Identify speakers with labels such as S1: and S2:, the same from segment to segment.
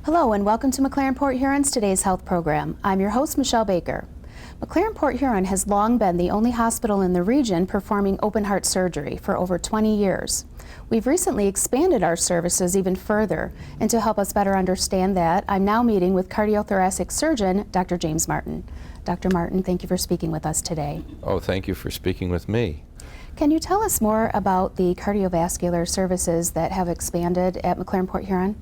S1: Hello and welcome to McLaren Port Huron's Today's Health Program. I'm your host, Michelle Baker. McLaren Port Huron has long been the only hospital in the region performing open heart surgery for over 20 years. We've recently expanded our services even further, and to help us better understand that, I'm now meeting with cardio-thoracic surgeon, Dr. James Martin. Dr. Martin, thank you for speaking with us today.
S2: Oh, thank you for speaking with me.
S1: Can you tell us more about the cardiovascular services that have expanded at McLaren Port Huron?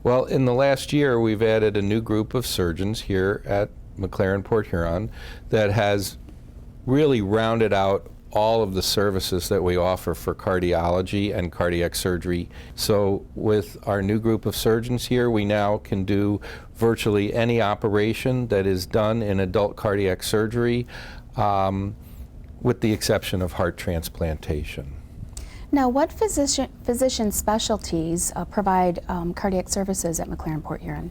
S2: Well, in the last year, we've added a new group of surgeons here at McLaren Port Huron that has really rounded out all of the services that we offer for cardiology and cardiac surgery. So with our new group of surgeons here, we now can do virtually any operation that is done in adult cardiac surgery, with the exception of heart transplantation.
S1: Now, what physician specialties provide cardiac services at McLaren Port Huron?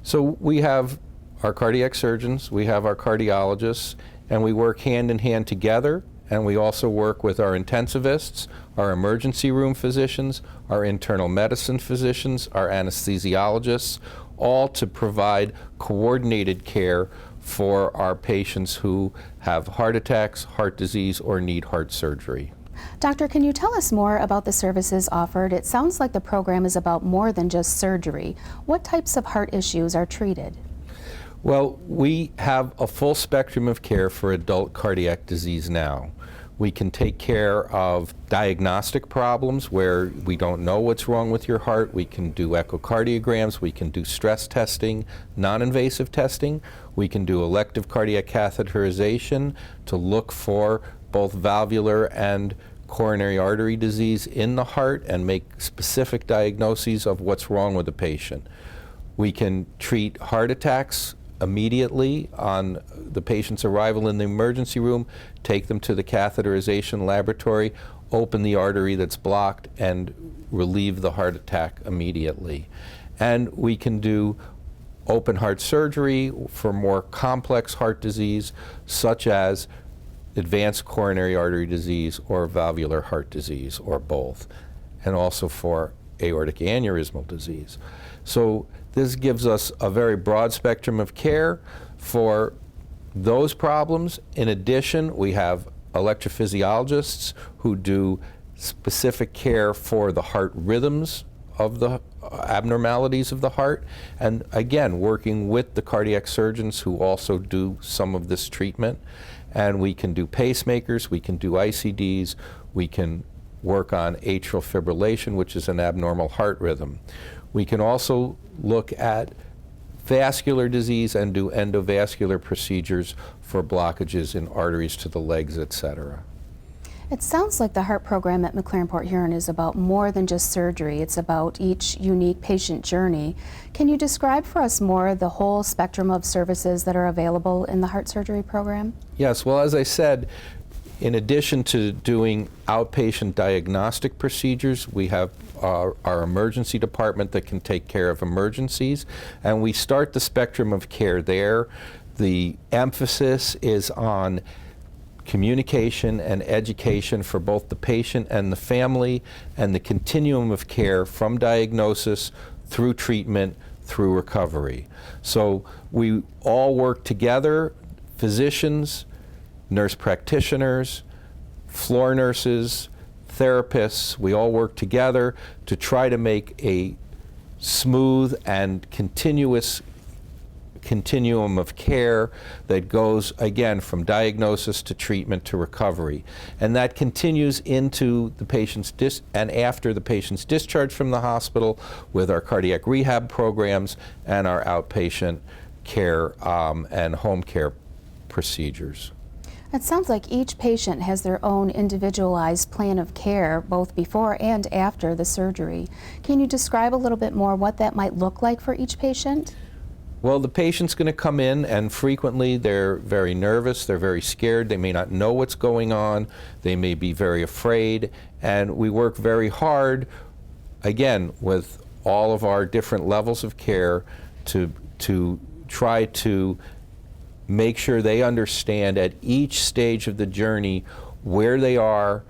S2: So we have our cardiac surgeons, we have our cardiologists, and we work hand in hand together, and we also work with our intensivists, our emergency room physicians, our internal medicine physicians, our anesthesiologists, all to provide coordinated care for our patients who have heart attacks, heart disease, or need heart surgery.
S1: Doctor, can you tell us more about the services offered? It sounds like the program is about more than just surgery. What types of heart issues are treated?
S2: Well, we have a full spectrum of care for adult cardiac disease now. We can take care of diagnostic problems where we don't know what's wrong with your heart. We can do echocardiograms, we can do stress testing, non-invasive testing. We can do elective cardiac catheterization to look for both valvular and coronary artery disease in the heart and make specific diagnoses of what's wrong with the patient. We can treat heart attacks immediately on the patient's arrival in the emergency room, take them to the catheterization laboratory, open the artery that's blocked, and relieve the heart attack immediately. And we can do open heart surgery for more complex heart disease, such as advanced coronary artery disease or valvular heart disease, or both, and also for aortic aneurysmal disease. So this gives us a very broad spectrum of care for those problems. In addition, we have electrophysiologists who do specific care for the heart rhythms of the abnormalities of the heart, and again, working with the cardiac surgeons who also do some of this treatment. And we can do pacemakers, we can do ICDs, we can work on atrial fibrillation, which is an abnormal heart rhythm. We can also look at vascular disease and do endovascular procedures for blockages in arteries to the legs, etc.
S1: It sounds like the heart program at McLaren Port Huron is about more than just surgery. It's about each unique patient journey. Can you describe for us more the whole spectrum of services that are available in the heart surgery program?
S2: Yes, well, as I said, in addition to doing outpatient diagnostic procedures, we have our emergency department that can take care of emergencies, and we start the spectrum of care there. The emphasis is on communication and education for both the patient and the family, and the continuum of care from diagnosis through treatment through recovery. So we all work together, physicians, nurse practitioners, floor nurses, therapists, we all work together to try to make a smooth and continuous continuum of care that goes, again, from diagnosis to treatment to recovery. And that continues into the patient's and after the patient's discharge from the hospital with our cardiac rehab programs and our outpatient care and home care procedures.
S1: It sounds like each patient has their own individualized plan of care, both before and after the surgery. Can you describe a little bit more what that might look like for each patient?
S2: Well, the patient's going to come in, and frequently they're very nervous, they're very scared, they may not know what's going on, they may be very afraid, and we work very hard, again, with all of our different levels of care to try to make sure they understand at each stage of the journey where they are,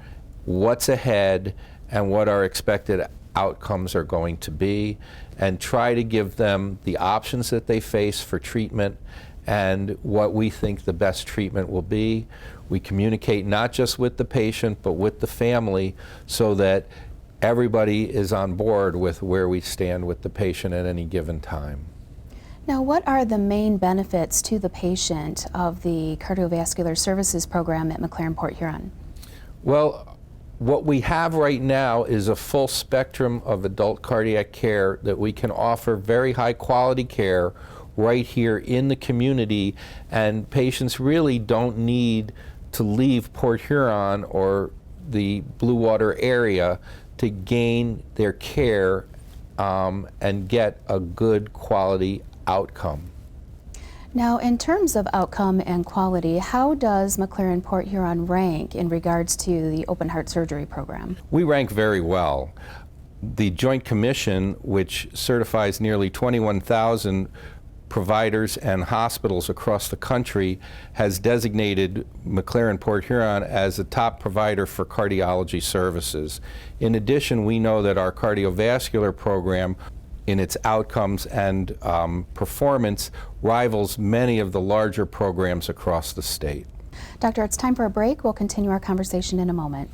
S2: what's ahead, and what our expected outcomes are going to be. and try to give them the options that they face for treatment and what we think the best treatment will be. We communicate not just with the patient, but with the family so that everybody is on board with where we stand with the patient at any given time.
S1: Now, what are the main benefits to the patient of the cardiovascular services program at McLaren Port Huron?
S2: Well, what we have right now is a full spectrum of adult cardiac care that we can offer very high quality care right here in the community, and patients really don't need to leave Port Huron or the Blue Water area to gain their care and get a good quality outcome.
S1: Now, in terms of outcome and quality, how does McLaren Port Huron rank in regards to the open heart surgery program?
S2: We rank very well. The Joint Commission, which certifies nearly 21,000 providers and hospitals across the country, has designated McLaren Port Huron as a top provider for cardiology services. In addition, we know that our cardiovascular program, in its outcomes and performance, rivals many of the larger programs across the state.
S1: Doctor, it's time for a break. We'll continue our conversation in a moment.